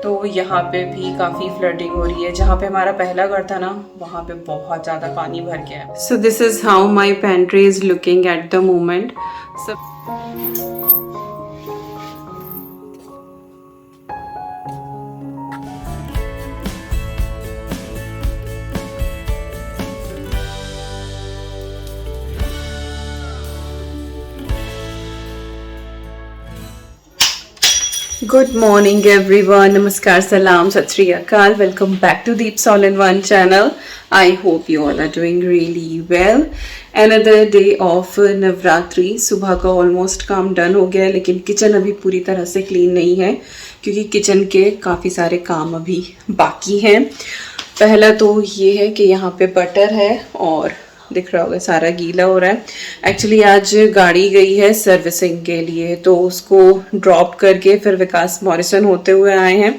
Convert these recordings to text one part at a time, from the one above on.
तो यहाँ पे भी काफ़ी फ्लडिंग हो रही है। जहाँ पे हमारा पहला घर था ना, वहाँ पे बहुत ज़्यादा पानी भर गया है। So this is how my pantry is looking at the moment. Good morning everyone, नमस्कार, सलाम, सत श्री अकाल। Welcome back to Deeps all in one channel. I hope you all are doing really well. Another day of Navratri. सुबह का almost काम done हो गया है, लेकिन किचन अभी पूरी तरह से क्लीन नहीं है क्योंकि किचन के काफ़ी सारे काम अभी बाकी हैं। पहला तो ये है कि यहाँ पे बटर है और दिख रहा होगा सारा गीला हो रहा है। एक्चुअली आज गाड़ी गई है सर्विसिंग के लिए, तो उसको ड्रॉप करके फिर विकास मॉरिसन होते हुए आए हैं।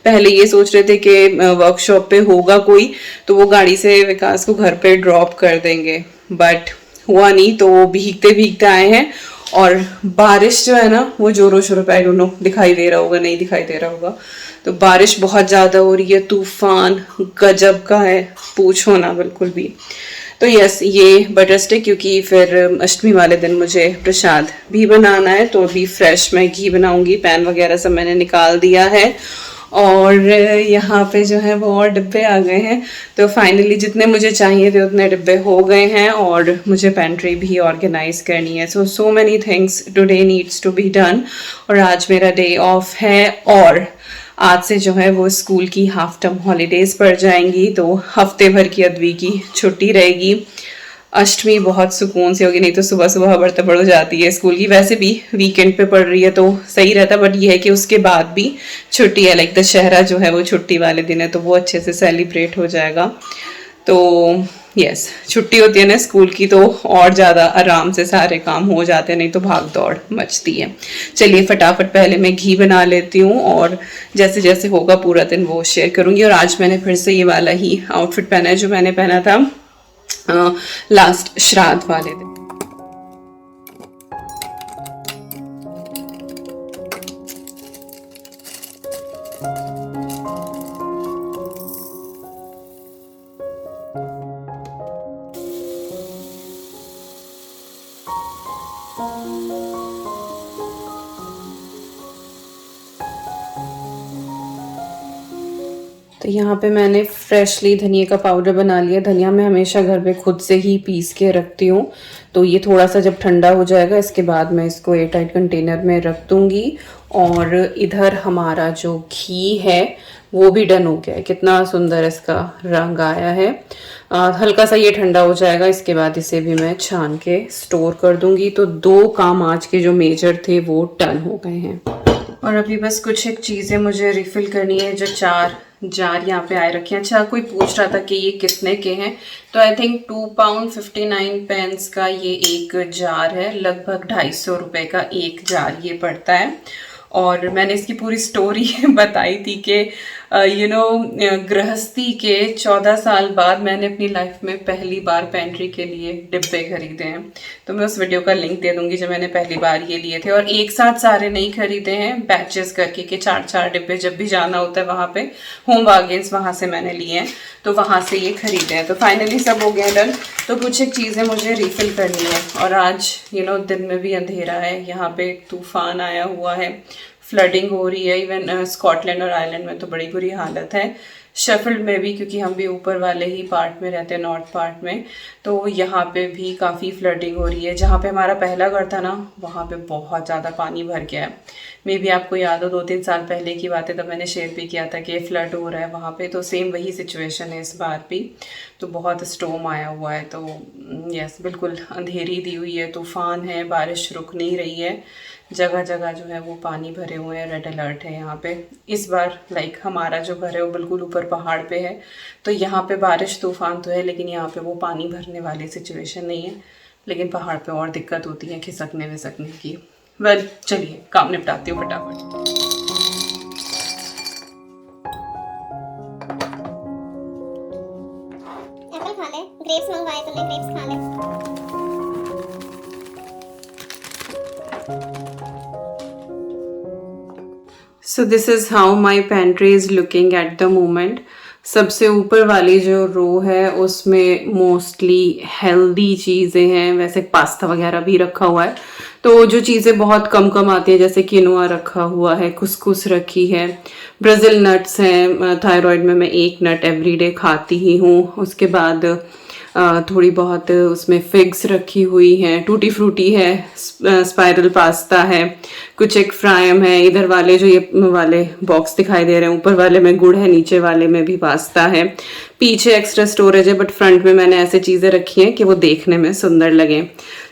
पहले ये सोच रहे थे कि वर्कशॉप पे होगा कोई, तो वो गाड़ी से विकास को घर पे ड्रॉप कर देंगे, बट हुआ नहीं, तो वो भीगते भीगते आए हैं। और बारिश जो है ना, वो जोरों शोरों पे, आई डोंट नो दिखाई दे रहा होगा नहीं दिखाई दे रहा होगा, तो बारिश बहुत ज़्यादा हो रही है, तूफान गजब का है, पूछो ना बिल्कुल भी। तो यस, ये बटर स्टिक, क्योंकि फिर अष्टमी वाले दिन मुझे प्रसाद भी बनाना है, तो अभी फ्रेश मैं घी बनाऊंगी। पैन वगैरह सब मैंने निकाल दिया है और यहाँ पे जो है वो और डिब्बे आ गए हैं। तो फाइनली जितने मुझे चाहिए थे उतने डिब्बे हो गए हैं और मुझे पेंट्री भी ऑर्गेनाइज करनी है। So many things today needs to be done. और आज मेरा डे ऑफ है और आज से जो है वो स्कूल की हाफ टर्म हॉलीडेज पड़ जाएंगी, तो हफ्ते भर की अद्वी की छुट्टी रहेगी। अष्टमी बहुत सुकून से होगी, नहीं तो सुबह सुबह हड़बड़ हो जाती है स्कूल की। वैसे भी वीकेंड पे पड़ रही है तो सही रहता, बट ये है कि उसके बाद भी छुट्टी है, लाइक दशहरा जो है वो छुट्टी वाले दिन है, तो वो अच्छे से सेलिब्रेट हो जाएगा। तो यस, छुट्टी होती है ना स्कूल की, तो और ज़्यादा आराम से सारे काम हो जाते हैं, नहीं तो भाग दौड़ मचती है। चलिए फटाफट पहले मैं घी बना लेती हूँ और जैसे जैसे होगा पूरा दिन वो शेयर करूँगी। और आज मैंने फिर से ये वाला ही आउटफिट पहना है जो मैंने पहना था लास्ट श्राद्ध वाले दिन। तो यहाँ पे मैंने फ्रेशली धनिया का पाउडर बना लिया। धनिया मैं हमेशा घर पे खुद से ही पीस के रखती हूँ, तो ये थोड़ा सा जब ठंडा हो जाएगा इसके बाद मैं इसको एयर टाइट कंटेनर में रख दूँगी। और इधर हमारा जो घी है वो भी डन हो गया है, कितना सुंदर इसका रंग आया है। हल्का सा ये ठंडा हो जाएगा, इसके बाद इसे भी मैं छान के स्टोर कर दूँगी। तो 2 काम आज के जो मेजर थे वो डन हो गए हैं। और अभी बस कुछ एक चीज़ें मुझे रिफ़िल करनी है। जो 4 जार यहाँ पे आए रखे हैं। अच्छा, कोई पूछ रहा था कि ये कितने के हैं, तो आई थिंक £2.59 का ये एक जार है, लगभग 250 रुपये का एक जार ये पड़ता है। और मैंने इसकी पूरी स्टोरी बताई थी कि गृहस्थी के 14 साल बाद मैंने अपनी लाइफ में पहली बार पेंट्री के लिए डिब्बे खरीदे हैं। तो मैं उस वीडियो का लिंक दे दूंगी जब मैंने पहली बार ये लिए थे। और एक साथ सारे नहीं खरीदे हैं, बैचेस करके कि 4-4 डिब्बे जब भी जाना होता है वहाँ पे होम बार्गेन्स वहाँ से मैंने लिए हैं, तो वहाँ से ये खरीदे हैं। तो फाइनली सब हो गया डन। तो कुछ एक चीज़ें मुझे रिफ़िल करनी है। और आज दिन में भी अंधेरा है, यहाँ पे तूफान आया हुआ है, फ्लडिंग हो रही है। इवन स्कॉटलैंड और आयरलैंड में तो बड़ी बुरी हालत है, शेफील्ड में भी, क्योंकि हम भी ऊपर वाले ही पार्ट में रहते हैं, नॉर्थ पार्ट में, तो यहाँ पे भी काफ़ी फ्लडिंग हो रही है। जहाँ पे हमारा पहला घर था ना, वहाँ पे बहुत ज़्यादा पानी भर गया है। मे बी आपको याद हो 2-3 साल पहले की बात है, तब मैंने शेयर भी किया था कि फ्लड हो रहा है वहाँ पे, तो सेम वही सिचुएशन है इस बार भी। तो बहुत स्टॉर्म आया हुआ है, तो यस, बिल्कुल अंधेरी दी हुई है, तूफान है, बारिश रुक नहीं रही है, जगह जगह जो है वो पानी भरे हुए हैं, रेड अलर्ट है यहाँ पे। इस बार लाइक हमारा जो घर है वो बिल्कुल ऊपर पहाड़ पे है, तो यहाँ पे बारिश तूफान तो है, लेकिन यहाँ पे वो पानी भरने वाली सिचुएशन नहीं है। लेकिन पहाड़ पे और दिक्कत होती है खिसकने विसकने की। वेल, चलिए काम निपटाती हूँ फटाफट। एप्पल खा ले, ग्रेप्स मंगवाए तुमने, ग्रेप्स खा ले। सो this is how my pantry is looking at the moment. सबसे ऊपर वाली जो रो है उसमें मोस्टली हेल्दी चीज़ें हैं, वैसे पास्ता वगैरह भी रखा हुआ है। तो जो चीज़ें बहुत कम कम आती हैं जैसे किनोआ रखा हुआ है, कुसकुस रखी है, ब्राज़ील नट्स हैं। थायराइड में मैं एक नट एवरीडे खाती ही हूँ। उसके बाद थोड़ी बहुत उसमें फिग्स रखी हुई हैं, टूटी फ्रूटी है, स्पाइरल पास्ता है, कुछ एक फ्राइम है। इधर वाले जो ये वाले बॉक्स दिखाई दे रहे हैं, ऊपर वाले में गुड़ है, नीचे वाले में भी पास्ता है। पीछे एक्स्ट्रा स्टोरेज है, बट फ्रंट में मैंने ऐसे चीज़ें रखी हैं कि वो देखने में सुंदर लगे।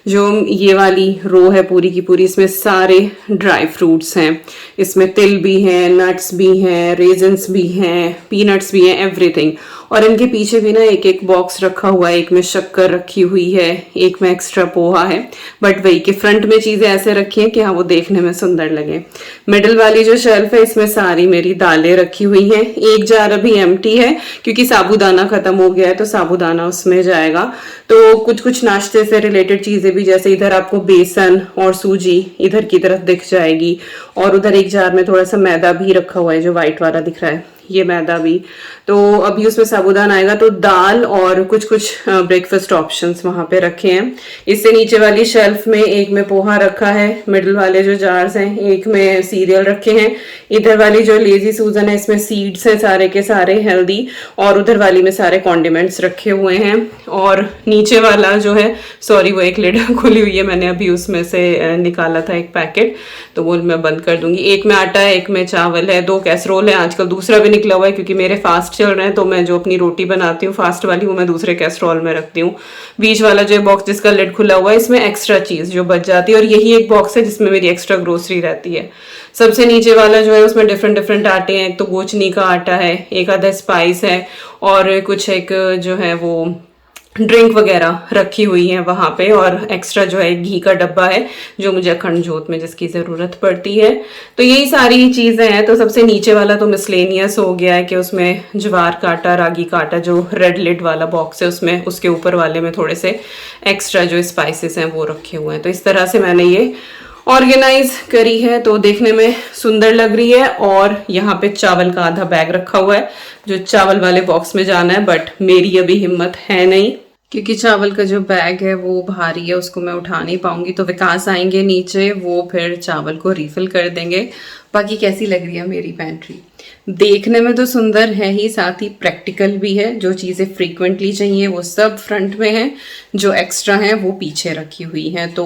जो ये वाली रो है पूरी की पूरी, इसमें सारे ड्राई फ्रूट्स हैं। इसमें तिल भी हैं, नट्स भी हैं, रेजन्स भी हैं, पीनट्स भी हैं, एवरीथिंग। और इनके पीछे भी ना एक एक बॉक्स रखा हुआ है, एक में शक्कर रखी हुई है, एक में एक्स्ट्रा पोहा है। बट वही कि फ्रंट में चीज़ें ऐसे रखी हैं कि हाँ वो देखने में सुंदर लगे। मिडिल वाली जो शेल्फ है इसमें सारी मेरी दालें रखी हुई हैं। एक जार अभी एम्प्टी है क्योंकि साबूदाना खत्म हो गया है, तो साबूदाना उसमें जाएगा। तो कुछ कुछ नाश्ते से रिलेटेड चीज़ें भी, जैसे इधर आपको बेसन और सूजी इधर की तरफ दिख जाएगी, और उधर एक जार में थोड़ा सा मैदा भी रखा हुआ है जो व्हाइट वाला दिख रहा है, ये मैदा भी। तो अभी उसमें साबूदाना आएगा। तो दाल और कुछ कुछ ब्रेकफास्ट ऑप्शंस वहां पे रखे हैं। इससे नीचे वाली शेल्फ में एक में पोहा रखा है, मिडिल वाले जो जार्स हैं एक में सीरियल रखे हैं, इधर वाली जो लेजी सूजन है इसमें सीड्स हैं सारे के सारे हेल्दी, और उधर वाली में सारे कॉन्डिमेंट्स रखे हुए हैं। और नीचे वाला जो है, सॉरी वो एक लिड खुली हुई है, मैंने अभी उसमें से निकाला था एक पैकेट, तो वो मैं बंद कर दूंगी। एक में आटा है, एक में चावल है, 2 कैसरोल है, आजकल दूसरा भी निकला हुआ है क्योंकि मेरे फास्ट चल रहे हैं। तो मैं जो अपनी रोटी बनाती हूँ फास्ट वाली, वो मैं दूसरे कैसरोल में रखती हूँ। बीच वाला जो बॉक्स जिसका लिड खुला हुआ है, इसमें एक्स्ट्रा चीज जो बच जाती है, और यही एक बॉक्स है जिसमें मेरी एक्स्ट्रा ग्रोसरी रहती है। सबसे नीचे वाला जो है उसमें डिफरेंट डिफरेंट आटे हैं। एक तो गोचनी का आटा है, एक आधा स्पाइस है, और कुछ एक जो है वो ड्रिंक वगैरह रखी हुई है वहां पे, और एक्स्ट्रा जो है घी का डब्बा है जो मुझे अखंड जोत में जिसकी जरूरत पड़ती है। तो यही सारी चीजें हैं। तो सबसे नीचे वाला तो मिसलेनियस हो गया है कि उसमें ज्वार का आटा, रागी का आटा, जो रेड लिड वाला बॉक्स है उसमें, उसके ऊपर वाले में थोड़े से एक्स्ट्रा जो स्पाइसेस हैं वो रखे हुए हैं। तो इस तरह से मैंने ये ऑर्गेनाइज करी है, तो देखने में सुंदर लग रही है। और यहाँ पे चावल का आधा बैग रखा हुआ है जो चावल वाले बॉक्स में जाना है, बट मेरी अभी हिम्मत है नहीं क्योंकि चावल का जो बैग है वो भारी है, उसको मैं उठा नहीं पाऊंगी। तो विकास आएंगे नीचे, वो फिर चावल को रिफिल कर देंगे। बाकी कैसी लग रही है मेरी पेंट्री? देखने में तो सुंदर है ही, साथ ही प्रैक्टिकल भी है। जो चीज़ें फ्रीक्वेंटली चाहिए वो सब फ्रंट में है, जो एक्स्ट्रा है वो पीछे रखी हुई है। तो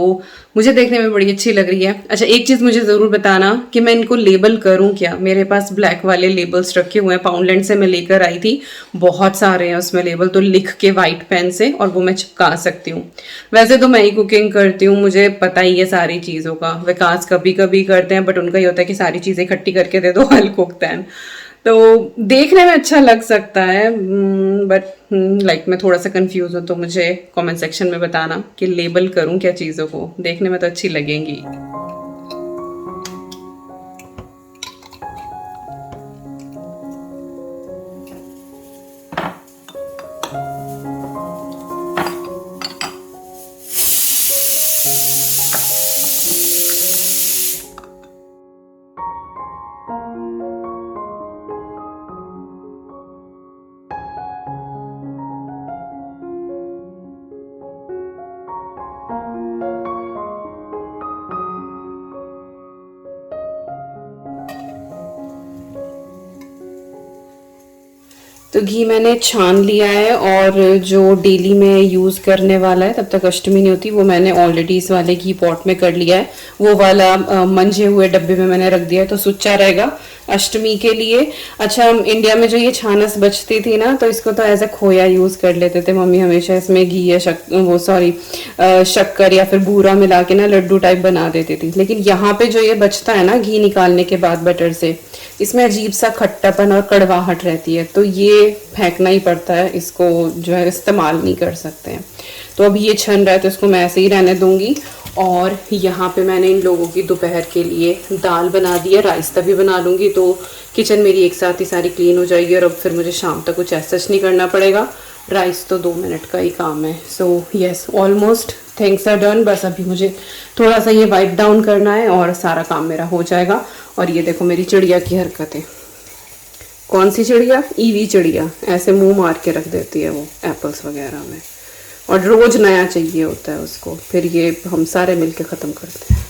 मुझे देखने में बड़ी अच्छी लग रही है। अच्छा, एक चीज़ मुझे ज़रूर बताना कि मैं इनको लेबल करूं क्या। मेरे पास ब्लैक वाले लेबल्स रखे हुए हैं, पाउंडलैंड से मैं लेकर आई थी, बहुत सारे हैं उसमें लेबल, तो लिख के वाइट पेन से, और वो मैं चिपका सकती हूँ। वैसे तो मैं ही कुकिंग करती हूँ, मुझे पता ही है सारी चीज़ों का। विकास कभी कभी करते हैं, बट उनका ये होता है कि सारी चीज़ें इकट्ठी करके दे दो, आई कुक देन। तो देखने में अच्छा लग सकता है, बट लाइक मैं थोड़ा सा कंफ्यूज हूँ। तो मुझे कमेंट सेक्शन में बताना कि लेबल करूँ क्या चीज़ों को, देखने में तो अच्छी लगेंगी। तो घी मैंने छान लिया है, और जो डेली में यूज़ करने वाला है, तब तक अष्टमी नहीं होती, वो मैंने ऑलरेडी इस वाले घी पॉट में कर लिया है। वो वाला मंजे हुए डब्बे में मैंने रख दिया है, तो सुच्चा रहेगा अष्टमी के लिए। अच्छा, इंडिया में जो ये छानस बचती थी ना, तो इसको तो एज ए खोया यूज़ कर लेते थे मम्मी हमेशा। इसमें घी या शक्कर या फिर बूरा मिला के ना लड्डू टाइप बना देती थी। लेकिन यहाँ पे जो ये बचता है ना घी निकालने के बाद बटर से, इसमें अजीब सा खट्टापन और कड़वाहट रहती है, तो ये फेंकना ही पड़ता है, इसको जो है इस्तेमाल नहीं कर सकते हैं। तो अभी ये छन रहा है तो इसको मैं ऐसे ही रहने दूंगी। और यहाँ पे मैंने इन लोगों की दोपहर के लिए दाल बना दी है, राइस तभी बना लूँगी, तो किचन मेरी एक साथ ही सारी क्लीन हो जाएगी, और अब फिर मुझे शाम तक कुछ ऐसा नहीं करना पड़ेगा। राइस तो 2 मिनट का ही काम है। So yes, almost things are done. बस अभी मुझे थोड़ा सा ये वाइप डाउन करना है और सारा काम मेरा हो जाएगा। और ये देखो मेरी चिड़िया की हरकतें। कौन सी चिड़िया? ईवी चिड़िया। ऐसे मुंह मार के रख देती है वो एप्पल्स वगैरह में, और रोज नया चाहिए होता है उसको, फिर ये हम सारे मिलके ख़त्म करते हैं।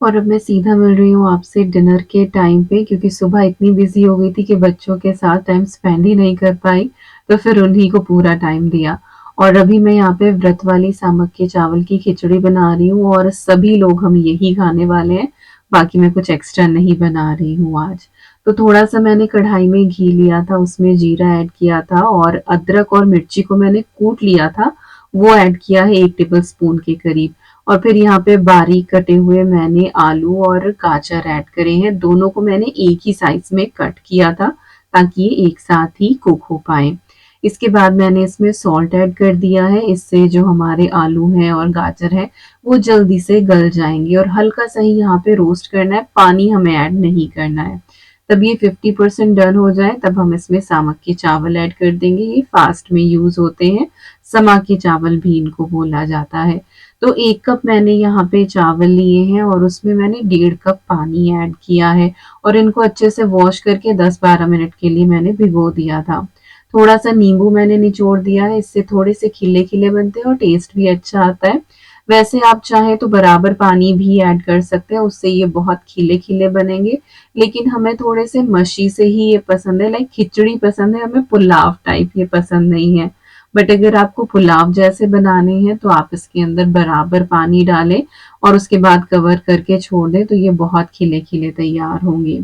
और अब मैं सीधा मिल रही हूँ आपसे डिनर के टाइम पे, क्योंकि सुबह इतनी बिजी हो गई थी कि बच्चों के साथ टाइम स्पेंड ही नहीं कर पाई, तो फिर उन्हीं को पूरा टाइम दिया। और अभी मैं यहाँ पे व्रत वाली सामक के चावल की खिचड़ी बना रही हूँ और सभी लोग हम यही खाने वाले हैं। बाकी मैं कुछ एक्स्ट्रा नहीं बना रही हूँ आज। तो थोड़ा सा मैंने कढ़ाई में घी लिया था, उसमें जीरा ऐड किया था और अदरक और मिर्ची को मैंने कूट लिया था, वो ऐड किया है 1 टेबल स्पून के करीब। और फिर यहाँ पे बारीक कटे हुए मैंने आलू और गाजर ऐड करे हैं, दोनों को मैंने एक ही साइज में कट किया था ताकि ये एक साथ ही कुक हो पाए। इसके बाद मैंने इसमें सॉल्ट ऐड कर दिया है, इससे जो हमारे आलू हैं और गाजर है वो जल्दी से गल जाएंगे। और हल्का सा ही यहाँ पे रोस्ट करना है, पानी हमें ऐड नहीं करना है। तब ये 50% डन हो जाए तब हम इसमें सामक के चावल ऐड कर देंगे। ये फास्ट में यूज होते हैं, समा के चावल भी इनको बोला जाता है। तो 1 कप मैंने यहाँ पे चावल लिए हैं और उसमें मैंने 1.5 कप पानी ऐड किया है और इनको अच्छे से वॉश करके 10-12 मिनट के लिए मैंने भिगो दिया था। थोड़ा सा नींबू मैंने निचोड़ दिया है, इससे थोड़े से खिले खिले बनते हैं और टेस्ट भी अच्छा आता है। वैसे आप चाहें तो बराबर पानी भी ऐड कर सकते हैं, उससे ये बहुत खिले खिले बनेंगे, लेकिन हमें थोड़े से मशी से ही ये पसंद है, लाइक खिचड़ी पसंद है, हमें पुलाव टाइप ये पसंद नहीं है। बट अगर आपको पुलाव जैसे बनाने हैं तो आप इसके अंदर बराबर पानी डालें और उसके बाद कवर करके छोड़ दें, तो ये बहुत खिले खिले तैयार होंगे।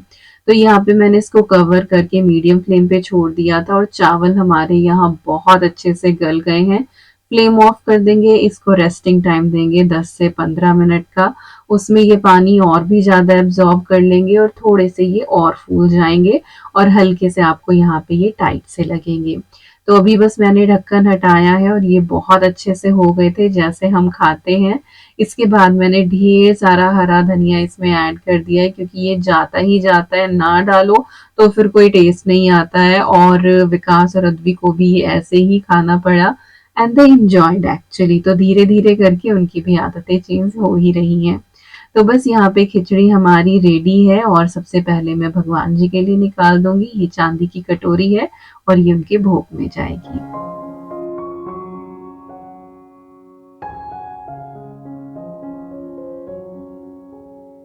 तो यहाँ पे मैंने इसको कवर करके मीडियम फ्लेम पे छोड़ दिया था और चावल हमारे यहाँ बहुत अच्छे से गल गए हैं। फ्लेम ऑफ कर देंगे, इसको रेस्टिंग टाइम देंगे 10 से 15 मिनट का। उसमें ये पानी और भी ज़्यादा एब्जॉर्ब कर लेंगे और थोड़े से ये और फूल जाएंगे और हल्के से आपको यहाँ पे ये टाइट से लगेंगे। तो अभी बस मैंने ढक्कन हटाया है और ये बहुत अच्छे से हो गए थे जैसे हम खाते हैं। इसके बाद मैंने ढेर सारा हरा धनिया इसमें ऐड कर दिया है, क्योंकि ये जाता ही जाता है, ना डालो तो फिर कोई टेस्ट नहीं आता है। और विकास और अद्वी को भी ऐसे ही खाना पड़ा एंड दे एंजॉयड एक्चुअली। तो धीरे धीरे करके उनकी भी आदतें चेंज हो ही रही हैं। तो बस यहाँ पे खिचड़ी हमारी रेडी है और सबसे पहले मैं भगवान जी के लिए निकाल दूंगी। ये चांदी की कटोरी है और ये उनके भोग में जाएगी।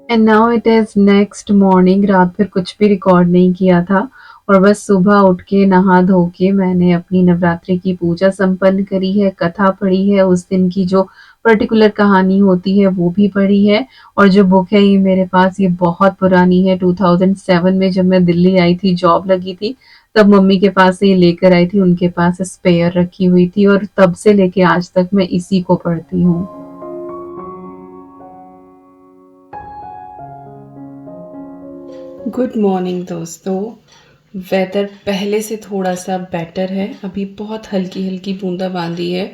And now it is next morning. रात भर कुछ भी रिकॉर्ड नहीं किया था और बस सुबह उठ के नहा धो के मैंने अपनी नवरात्रि की पूजा संपन्न करी है, कथा पढ़ी है, उस दिन की जो पर्टिकुलर कहानी होती है वो भी पढ़ी है। और जो बुक है ये मेरे पास ये बहुत पुरानी है, 2007 में जब मैं दिल्ली आई थी, जॉब लगी थी, तब मम्मी के पास से ये लेकर आई थी, उनके पास स्पेयर रखी हुई थी और तब से लेके आज तक मैं इसी को पढ़ती हूँ। गुड मॉर्निंग दोस्तों। वेदर पहले से थोड़ा सा बेटर है, अभी बहुत हल्की हल्की बूंदाबांदी है,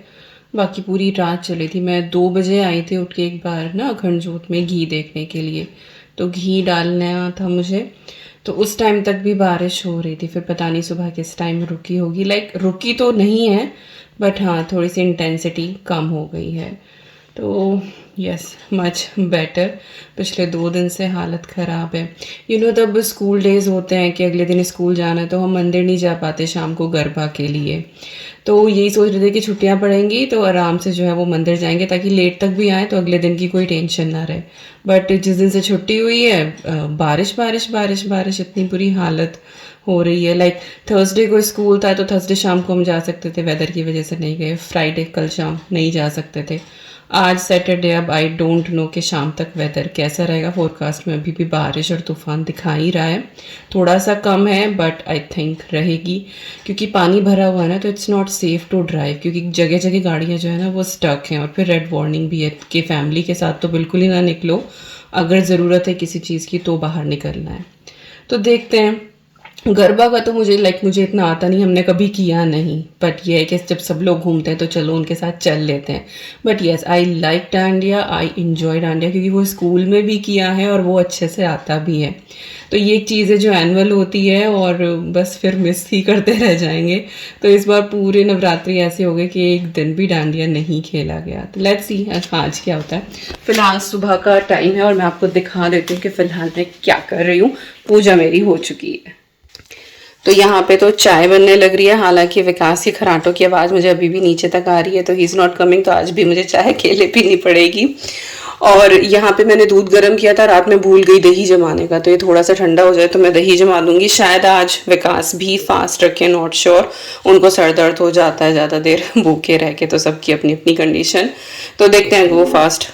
बाकी पूरी रात चली थी। मैं 2 बजे आई थी उठ के एक बार ना अखंड जोत में घी देखने के लिए, तो घी डालना था मुझे, तो उस टाइम तक भी बारिश हो रही थी। फिर पता नहीं सुबह किस टाइम रुकी होगी, लाइक रुकी तो नहीं है बट हाँ थोड़ी सी इंटेंसिटी कम हो गई है। तो यस मच बेटर। पिछले 2 दिन से हालत ख़राब है। तब स्कूल डेज़ होते हैं कि अगले दिन स्कूल जाना है, तो हम मंदिर नहीं जा पाते शाम को गरबा के लिए। तो यही सोच रहे थे कि छुट्टियां पड़ेंगी तो आराम से जो है वो मंदिर जाएंगे, ताकि लेट तक भी आए तो अगले दिन की कोई टेंशन ना रहे। बट जिस दिन से छुट्टी हुई है बारिश बारिश बारिश बारिश, इतनी बुरी हालत हो रही है। लाइक थर्सडे को स्कूल था तो थर्सडे शाम को हम जा सकते थे, वेदर की वजह से नहीं गए। फ्राइडे कल शाम नहीं जा सकते थे। आज सैटरडे, अब आई डोंट नो कि शाम तक वेदर कैसा रहेगा। फोरकास्ट में अभी भी बारिश और तूफान दिखा ही रहा है, थोड़ा सा कम है बट आई थिंक रहेगी, क्योंकि पानी भरा हुआ है ना, तो it's not safe to drive, क्योंकि जगह जगह गाड़ियाँ जो है ना वो स्टक हैं। और फिर रेड वार्निंग भी है कि फैमिली के साथ तो बिल्कुल ही ना निकलो, अगर ज़रूरत है किसी चीज़ की तो बाहर निकलना है। तो देखते हैं गरबा का तो मुझे इतना आता नहीं, हमने कभी किया नहीं, बट ये है कि जब सब लोग घूमते हैं तो चलो उनके साथ चल लेते हैं। But yes, I like dandiya, I enjoy dandiya, क्योंकि वो स्कूल में भी किया है और वो अच्छे से आता भी है। तो ये एक चीज़ है जो एनुअल होती है और बस फिर मिस ही करते रह जाएंगे। तो इस बार पूरे नवरात्रि ऐसे हो गए कि एक दिन भी डांडिया नहीं खेला गया। तो लेट्स सी आज क्या होता है। फिलहाल सुबह का टाइम है और मैं आपको दिखा देती हूँ कि फ़िलहाल मैं क्या कर रही हूँ। पूजा मेरी हो चुकी है। तो यहाँ पे तो चाय बनने लग रही है, हालांकि विकास के खराटों की आवाज़ मुझे अभी भी नीचे तक आ रही है, तो ही इज़ नॉट कमिंग, तो आज भी मुझे चाय अकेले पीनी पड़ेगी। और यहाँ पे मैंने दूध गर्म किया था, रात में भूल गई दही जमाने का, तो ये थोड़ा सा ठंडा हो जाए तो मैं दही जमा दूंगी। शायद आज विकास भी फास्ट रखे, नॉट श्योर, उनको सर दर्द हो जाता है ज़्यादा देर भूखे रह के, तो सबकी अपनी अपनी कंडीशन। तो देखते हैं वो फास्ट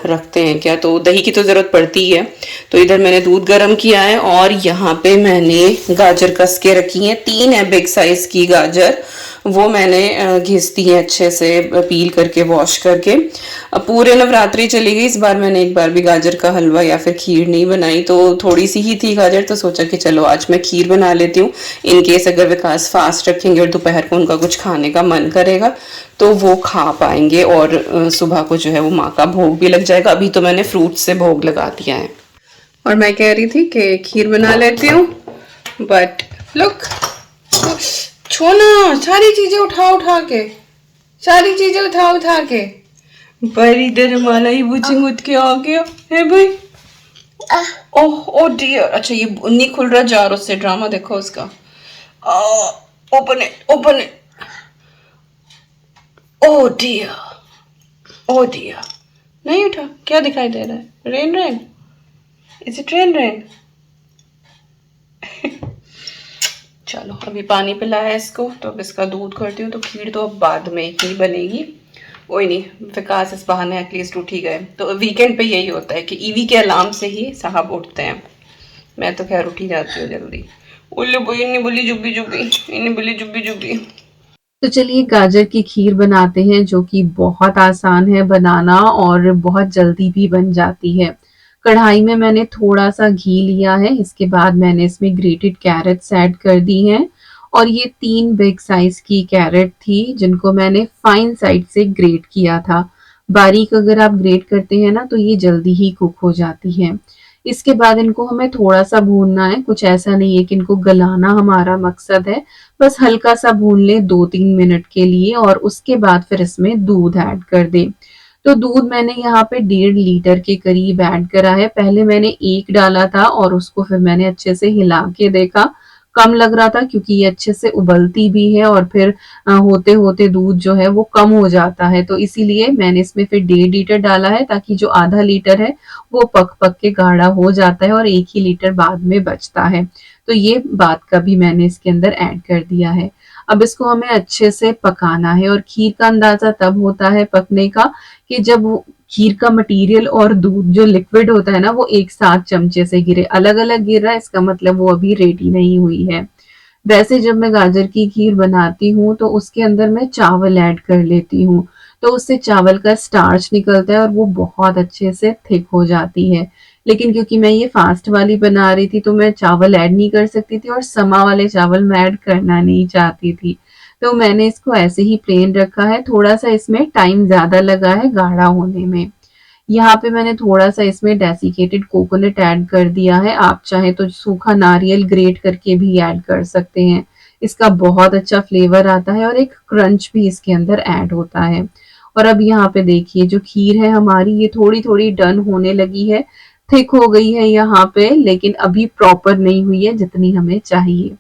रखते हैं क्या। तो दही की तो ज़रूरत पड़ती ही है। तो इधर मैंने दूध गर्म किया है और यहाँ पे मैंने गाजर कस के रखी है, 3 है बिग साइज की गाजर, वो मैंने घिस दी है अच्छे से, पील करके वॉश करके। अब पूरे नवरात्रि चली गई, इस बार मैंने एक बार भी गाजर का हलवा या फिर खीर नहीं बनाई, तो थोड़ी सी ही थी गाजर, तो सोचा कि चलो आज मैं खीर बना लेती हूँ। इन केस अगर विकास फास्ट रखेंगे और दोपहर को उनका कुछ खाने का मन करेगा तो वो खा पाएंगे, और सुबह को जो है वो माँ का भोग भी लग जाएगा। अभी तो मैंने फ्रूट से भोग लगा दिया है। और मैं कह रही थी कि खीर बना लेती हूँ, बट लुक, छोना सारी चीजें उठा के बड़ी इधर माला ही बुचिंग उठ के आ गया है भाई। ओह ओ डियर, अच्छा ये नहीं खुल रहा जार, उससे ड्रामा देखो उसका। Open it. ओ डियर, नहीं उठा, क्या दिखाई दे रहा है? Rain, is it rain? चलो अभी पानी पिलाया इसको, तो अब इसका दूध करती हूँ। तो खीर तो अब बाद में ही बनेगी, कोई नहीं, विकास इस बहाने एटलीस्ट उठ ही गए। तो वीकेंड पे यही होता है कि ईवी के अलार्म से ही साहब उठते हैं। मैं तो खैर उठ ही जाती हूँ जल्दी। उल्लू बोई, इन्नी बोली जुब्बी। तो चलिए गाजर की खीर बनाते हैं, जो कि बहुत आसान है बनाना और बहुत जल्दी भी बन जाती है। कढ़ाई में मैंने थोड़ा सा घी लिया है, इसके बाद मैंने इसमें ग्रेटेड कैरेट्स ऐड कर दी हैं, और ये 3 बिग साइज की कैरेट थी जिनको मैंने फाइन साइड से ग्रेट किया था। बारीक अगर आप ग्रेट करते हैं ना तो ये जल्दी ही कुक हो जाती है। इसके बाद इनको हमें थोड़ा सा भूनना है, कुछ ऐसा नहीं है कि इनको गलाना हमारा मकसद है, बस हल्का सा भून ले 2-3 मिनट के लिए, और उसके बाद फिर इसमें दूध ऐड कर दे। तो दूध मैंने यहाँ पे 1.5 लीटर के करीब ऐड करा है। पहले मैंने 1 डाला था और उसको फिर मैंने अच्छे से हिला के देखा, कम लग रहा था क्योंकि ये अच्छे से उबलती भी है, और फिर होते होते दूध जो है वो कम हो जाता है, तो इसीलिए मैंने इसमें फिर 1.5 लीटर डाला है, ताकि जो आधा लीटर है वो पक पक के गाढ़ा हो जाता है और 1 ही लीटर बाद में बचता है। तो ये बात का भी मैंने इसके अंदर ऐड कर दिया है। अब इसको हमें अच्छे से पकाना है, और खीर का अंदाजा तब होता है पकने का कि जब खीर का मटेरियल और दूध जो लिक्विड होता है ना वो एक साथ चमचे से गिरे। अलग अलग गिर रहा है, इसका मतलब वो अभी रेडी नहीं हुई है। वैसे जब मैं गाजर की खीर बनाती हूँ तो उसके अंदर मैं चावल ऐड कर लेती हूँ, तो उससे चावल का स्टार्च निकलता है और वो बहुत अच्छे से थिक हो जाती है। लेकिन क्योंकि मैं ये फास्ट वाली बना रही थी तो मैं चावल ऐड नहीं कर सकती थी, और समा वाले चावल मैं ऐड करना नहीं चाहती थी, तो मैंने इसको ऐसे ही प्लेन रखा है। थोड़ा सा इसमें टाइम ज्यादा लगा है गाढ़ा होने में। यहाँ पे मैंने थोड़ा सा इसमें डेसिकेटेड कोकोनट ऐड कर दिया है, आप चाहे तो सूखा नारियल ग्रेट करके भी ऐड कर सकते हैं। इसका बहुत अच्छा फ्लेवर आता है और एक क्रंच भी इसके अंदर ऐड होता है। और अब यहाँ पे देखिए जो खीर है हमारी, ये थोड़ी थोड़ी डन होने लगी है, थिक हो गई है यहाँ पे, लेकिन अभी प्रॉपर नहीं हुई है जितनी हमें चाहिए।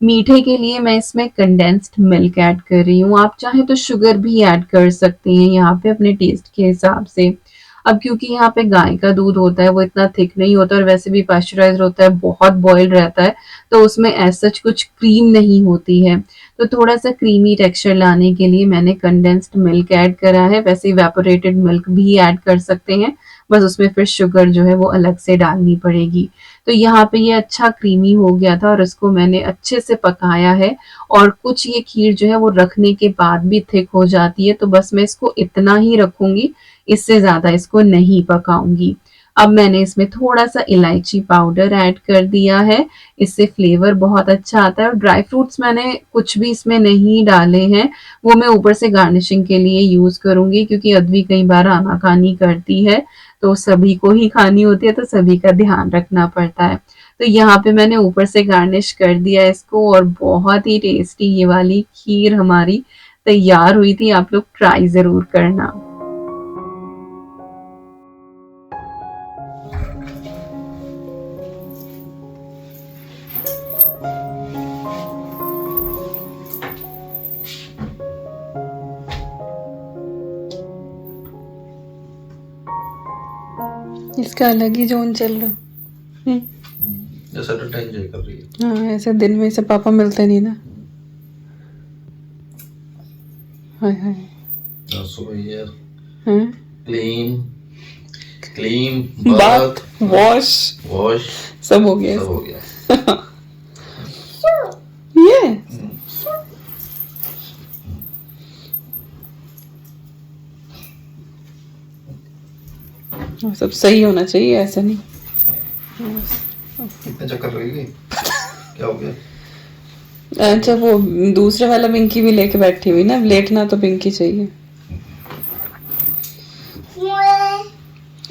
मीठे के लिए मैं इसमें कंडेंस्ड मिल्क ऐड कर रही हूँ, आप चाहे तो शुगर भी ऐड कर सकते हैं यहाँ पे अपने टेस्ट के हिसाब से। अब क्योंकि यहाँ पे गाय का दूध होता है वो इतना थिक नहीं होता, और वैसे भी पास्चराइज्ड होता है, बहुत बॉइल्ड रहता है, तो उसमें ऐसा कुछ क्रीम नहीं होती है। तो थोड़ा सा क्रीमी टेक्सचर लाने के लिए मैंने कंडेंस्ड मिल्क ऐड करा है। वैसे इवेपोरेटेड मिल्क भी ऐड कर सकते हैं, बस उसमें फिर शुगर जो है वो अलग से डालनी पड़ेगी। तो यहाँ पे ये अच्छा क्रीमी हो गया था और इसको मैंने अच्छे से पकाया है, और कुछ ये खीर जो है वो रखने के बाद भी थिक हो जाती है, तो बस मैं इसको इतना ही रखूंगी, इससे ज्यादा इसको नहीं पकाऊंगी। अब मैंने इसमें थोड़ा सा इलायची पाउडर ऐड कर दिया है, इससे फ्लेवर बहुत अच्छा आता है। और ड्राई फ्रूट्स मैंने कुछ भी इसमें नहीं डाले हैं, वो मैं ऊपर से गार्निशिंग के लिए यूज़ करूँगी, क्योंकि अद्वी कई बार आनाकानी करती है, तो सभी को ही खानी होती है, तो सभी का ध्यान रखना पड़ता है। तो यहाँ पे मैंने ऊपर से गार्निश कर दिया इसको, और बहुत ही टेस्टी ये वाली खीर हमारी तैयार हुई थी। आप लोग ट्राई ज़रूर करना। इसका अलग ही जोन चल रहा। जैसा तो एंजॉय कर रही है। हाँ, ऐसे दिन में से पापा मिलते नहीं ना। हाय हाय। सुबह ये हाँ? क्लीन बाथ वॉश वॉश सब हो गया। सब हो गया। ये सब सही होना चाहिए, ऐसा नहीं। कितने चक्कर लगेगी? क्या हो गया? अच्छा, वो दूसरे वाला पिंकी भी लेके बैठी हुई ना, लेटना तो पिंकी चाहिए।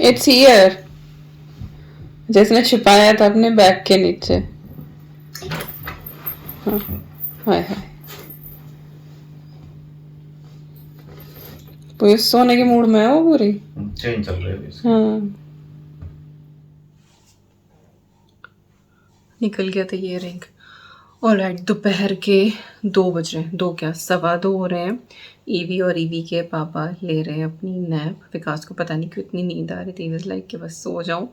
इट्स हियर, जिसने छुपाया था अपने बैग के नीचे। हाँ, हाय हाय। पूरी सोने के मूड में है वो पूरी। चेंज चल रहा है इसका। हाँ, निकल गया था ये रिंग। ऑलराइट, दोपहर के 2 बज रहे हैं, 2 क्या 2:15 हो रहे हैं। ईवी और ईवी के पापा ले रहे हैं अपनी नैप। विकास को पता नहीं क्यों इतनी नींद आ रही थी, वाज लाइक कि बस सो जाऊं।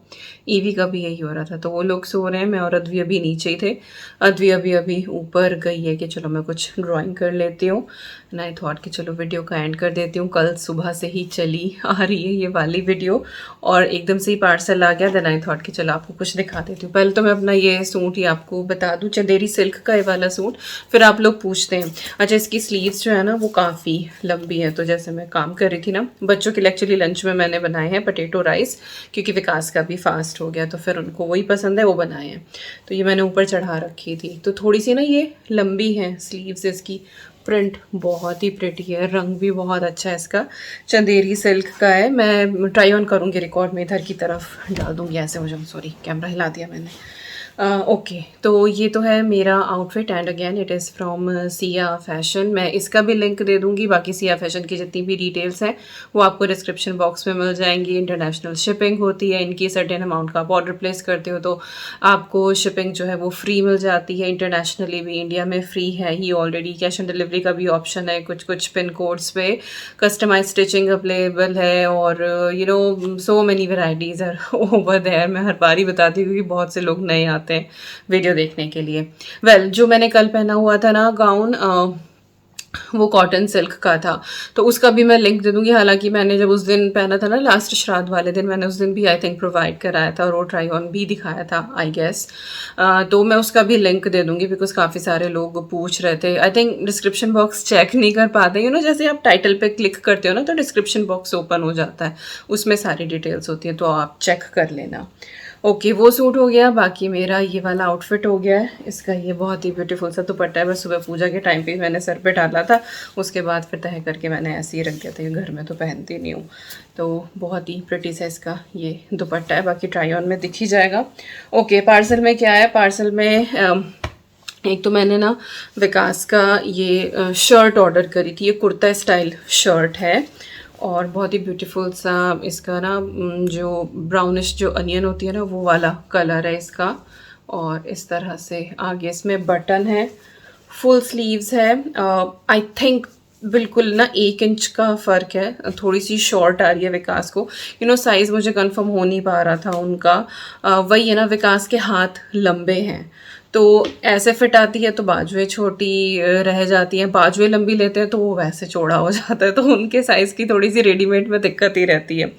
ईवी का भी यही हो रहा था, तो वो लोग सो रहे हैं, मैं और अद्वी अभी नीचे ही थे। अद्वी अभी ऊपर गई है कि चलो मैं कुछ ड्राइंग कर लेती हूँ, एंड आई थॉट कि चलो वीडियो का एंड कर देती हूँ। कल सुबह से ही चली आ रही है ये वाली वीडियो, और एकदम से ही पार्सल आ गया। देन आई थॉट कि चलो आपको कुछ दिखा देती हूँ। पहले तो मैं अपना ये सूट ही आपको बता दूँ, चंदेरी सिल्क का ये वाला सूट। फिर आप लोग पूछते हैं, अच्छा इसकी स्लीव्स जो है ना वो काफ़ी लंबी है। तो जैसे मैं काम कर रही थी ना, बच्चों के लिए एक्चुअली लंच में मैंने बनाए हैं पोटैटो राइस, क्योंकि विकास का भी फास्ट हो गया, तो फिर उनको वही पसंद है, वो बनाए हैं। तो ये मैंने ऊपर चढ़ा रखी थी, तो थोड़ी सी ना ये लंबी है स्लीव्स इसकी। प्रिंट बहुत ही प्रिटी है, रंग भी बहुत अच्छा है इसका, चंदेरी सिल्क का है। मैं ट्राई ऑन करूँगी, रिकॉर्ड में इधर की तरफ डाल दूँगी, ऐसे हो जाऊँ। सॉरी, कैमरा हिला दिया मैंने। ओके, तो ये तो है मेरा outfit, and again it is from Siya fashion. मैं इसका भी लिंक दे दूँगी, बाकी सिया फैशन की जितनी भी डिटेल्स हैं वो आपको डिस्क्रिप्शन बॉक्स में मिल जाएंगी। इंटरनेशनल शिपिंग होती है, इनकी सर्टेन अमाउंट का आप ऑर्डर प्लेस करते हो तो आपको शिपिंग जो है वो फ्री मिल जाती है। इंटरनेशनली भी इंडिया में फ्री है ही ऑलरेडी। कैश ऑन डिलीवरी का भी ऑप्शन है, कुछ कुछ पिन कोड्स पे कस्टमाइज स्टिचिंग अवेलेबल है, और you know so many varieties are over there. मैं हर बार ही बताती हूँ क्योंकि बहुत से लोग नए आते हैं वीडियो देखने के लिए। वेल, जो मैंने कल पहना हुआ था ना गाउन, वो कॉटन सिल्क का था, तो उसका भी मैं लिंक दे दूँगी। हालांकि मैंने जब उस दिन पहना था ना, लास्ट श्राद्ध वाले दिन, मैंने उस दिन भी आई थिंक प्रोवाइड कराया था, और वो ट्राई ऑन भी दिखाया था आई गेस। तो मैं उसका भी लिंक दे दूँगी, बिकॉज काफ़ी सारे लोग पूछ रहे थे। I think description box check नहीं कर पाते, यू नो, जैसे आप टाइटल पे क्लिक करते हो ना तो डिस्क्रिप्शन बॉक्स ओपन हो जाता है, उसमें सारी डिटेल्स होती हैं, तो आप चेक कर लेना। ओके, वो सूट हो गया। बाकी मेरा ये वाला आउटफिट हो गया है। इसका ये बहुत ही ब्यूटीफुल सा दुपट्टा है, बस सुबह पूजा के टाइम पे मैंने सर पे डाला था, उसके बाद फिर तह करके मैंने ऐसे ही रख दिया था, ये घर में तो पहनती नहीं हूँ। तो बहुत ही प्रिटी सा इसका ये दुपट्टा है, बाकी ट्राई ऑन में दिख ही जाएगा। ओके, पार्सल में क्या है? पार्सल में एक तो मैंने ना विकास का ये शर्ट ऑर्डर करी थी, ये कुर्ता स्टाइल शर्ट है, और बहुत ही ब्यूटीफुल सा इसका ना जो ब्राउनिश जो अनियन होती है ना वो वाला कलर है इसका, और इस तरह से आगे इसमें बटन है, फुल स्लीव्स है। आई थिंक बिल्कुल ना 1 इंच का फ़र्क है, थोड़ी सी शॉर्ट आ रही है विकास को, यू नो साइज़ मुझे कंफर्म हो नहीं पा रहा था उनका। वही है ना, विकास के हाथ लंबे हैं तो ऐसे फिट आती है तो बाजुएं छोटी रह जाती हैं, बाजुएं लंबी लेते हैं तो वो वैसे चौड़ा हो जाता है, तो उनके साइज़ की थोड़ी सी रेडीमेड में दिक्कत ही रहती है।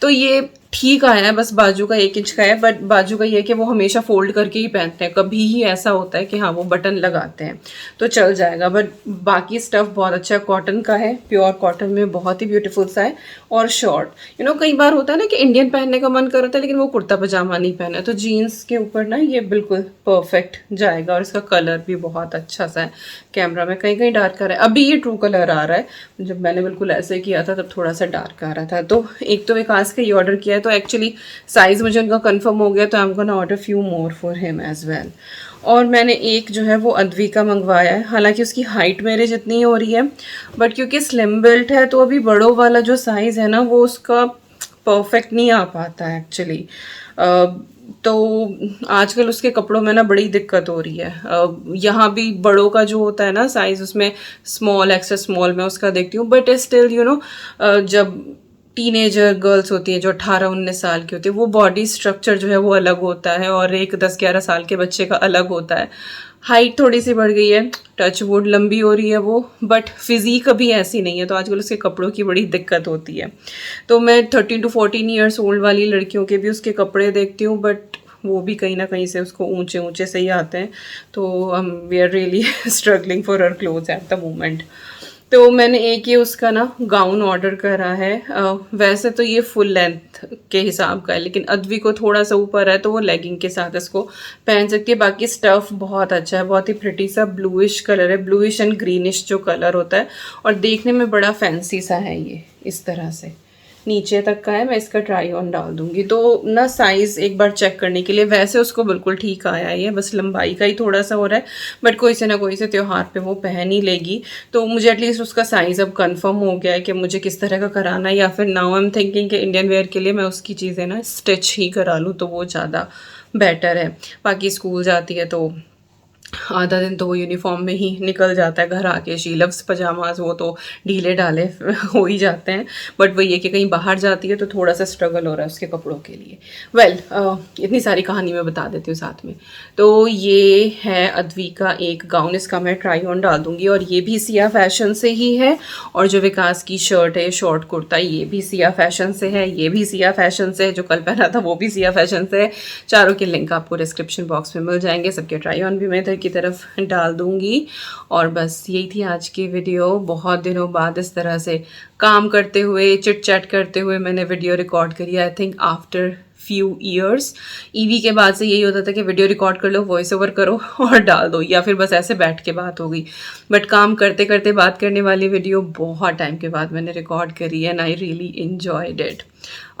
तो ये ठीक आया है, बस बाजू का 1 इंच का है, बट बाजू का ये है कि वो हमेशा फोल्ड करके ही पहनते हैं, कभी ही ऐसा होता है कि हाँ वो बटन लगाते हैं तो चल जाएगा। बट बाकी स्टफ़ बहुत अच्छा है, कॉटन का है, प्योर कॉटन में, बहुत ही ब्यूटीफुल सा है और शॉर्ट। कई बार होता है ना कि इंडियन पहनने का मन करता है लेकिन वो कुर्ता पजामा नहीं पहना है, तो जीन्स के ऊपर ना ये बिल्कुल परफेक्ट जाएगा। और इसका कलर भी बहुत अच्छा सा है, कैमरा में कहीं कहीं डार्क आ रहा है, अभी ये ट्रू कलर आ रहा है, जब मैंने बिल्कुल ऐसे किया था तब थोड़ा सा डार्क आ रहा था। तो एक तो विकास का ये ऑर्डर किया है, तो एक्चुअली साइज़ मुझे उनका कंफर्म हो गया, तो I am gonna order few more for him as well. और मैंने एक जो है वो अद्वी का मंगवाया है, हालांकि उसकी हाइट मेरे जितनी हो रही है, बट क्योंकि स्लिम बिल्ट है तो अभी बड़ों वाला जो साइज़ है ना वो उसका परफेक्ट नहीं आ पाता है एक्चुअली। तो आजकल उसके कपड़ों में ना बड़ी दिक्कत हो रही है। यहाँ भी बड़ों का जो होता है ना साइज़, उसमें स्मॉल एक्स्ट्रा स्मॉल में उसका देखती हूँ, बट स्टिल जब टीनेजर गर्ल्स होती हैं जो 18-19 साल की होती है, वो बॉडी स्ट्रक्चर जो है वो अलग होता है और एक 10-11 साल के बच्चे का अलग होता है। हाइट थोड़ी सी बढ़ गई है, टच वुड लंबी हो रही है वो, बट फिजिक अभी ऐसी नहीं है, तो आजकल उसके कपड़ों की बड़ी दिक्कत होती है। तो मैं 13 to 14 ईयर्स ओल्ड वाली लड़कियों के भी उसके कपड़े देखती हूँ, बट वो भी कहीं ना कहीं से उसको ऊंचे ऊंचे से ही आते हैं, तो we are really struggling for our clothes at the moment. तो मैंने एक ये उसका ना गाउन ऑर्डर करा है। वैसे तो ये फुल लेंथ के हिसाब का है, लेकिन अद्वी को थोड़ा सा ऊपर है तो वो लेगिंग के साथ इसको पहन सकती है। बाकी स्टफ़ बहुत अच्छा है, बहुत ही प्रिटी सा ब्लूइश कलर है, ब्लूइश एंड ग्रीनिश जो कलर होता है, और देखने में बड़ा फैंसी सा है ये, इस तरह से नीचे तक का है। मैं इसका ट्राई ऑन डाल दूंगी तो ना साइज़ एक बार चेक करने के लिए। वैसे उसको बिल्कुल ठीक आया है, ये बस लंबाई का ही थोड़ा सा हो रहा है, बट कोई से ना कोई से त्योहार पे वो पहन ही लेगी। तो मुझे एटलीस्ट उसका साइज़ अब कंफर्म हो गया है कि मुझे किस तरह का कराना है, या फिर नाउ आई एम थिंकिंग कि इंडियन वेयर के लिए मैं उसकी चीज़ें ना स्टिच ही करा लूँ तो वो ज़्यादा बेटर है। बाकी स्कूल जाती है तो आधा दिन तो वो यूनिफॉर्म में ही निकल जाता है, घर आके शी लव्स पजामाज, वो तो ढीले ढाले हो ही जाते हैं, बट वही है कि कहीं बाहर जाती है तो थोड़ा सा स्ट्रगल हो रहा है उसके कपड़ों के लिए। वेल, इतनी सारी कहानी मैं बता देती हूँ साथ में। तो ये है अद्वी का एक गाउन, इसका मैं ट्राई ऑन डाल दूँगी, और ये भी सिया फैशन से ही है। और जो विकास की शर्ट है, शॉर्ट कुर्ता, ये भी सिया फैशन से है, ये भी सिया फैशन से है, जो कल पहना था वो भी सिया फैशन से है। चारों के लिंक आपको डिस्क्रिप्शन बॉक्स में मिल जाएंगे, सबके ट्राई ऑन भी मैं इधर की तरफ डाल दूंगी। और बस यही थी आज की वीडियो। बहुत दिनों बाद इस तरह से काम करते हुए, चिट चैट करते हुए मैंने वीडियो रिकॉर्ड करी, I think after few years. EV के बाद से यही होता था कि वीडियो रिकॉर्ड कर लो, वॉइस ओवर करो और डाल दो, या फिर बस ऐसे बैठ के बात हो गई। बट काम करते करते बात करने वाली वीडियो बहुत टाइम के बाद मैंने रिकॉर्ड करी है, and I really enjoyed it.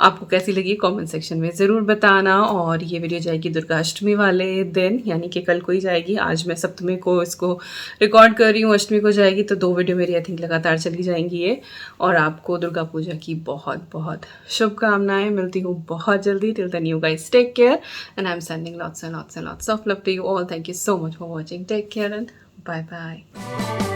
आपको कैसी लगी कमेंट सेक्शन में ज़रूर बताना। और ये वीडियो जाएगी दुर्गाष्टमी वाले दिन, यानी कि कल को ही जाएगी। आज मैं सप्तमी को इसको रिकॉर्ड कर रही हूँ, अष्टमी को जाएगी, तो 2 वीडियो मेरी आई थिंक लगातार चली जाएंगी ये। और आपको दुर्गा पूजा की बहुत बहुत शुभकामनाएं। मिलती हूँ बहुत जल्दी। Till then you guys take care, and I am sending lots and lots and lots of love to you all. Thank you so much for watching. Take care and bye bye.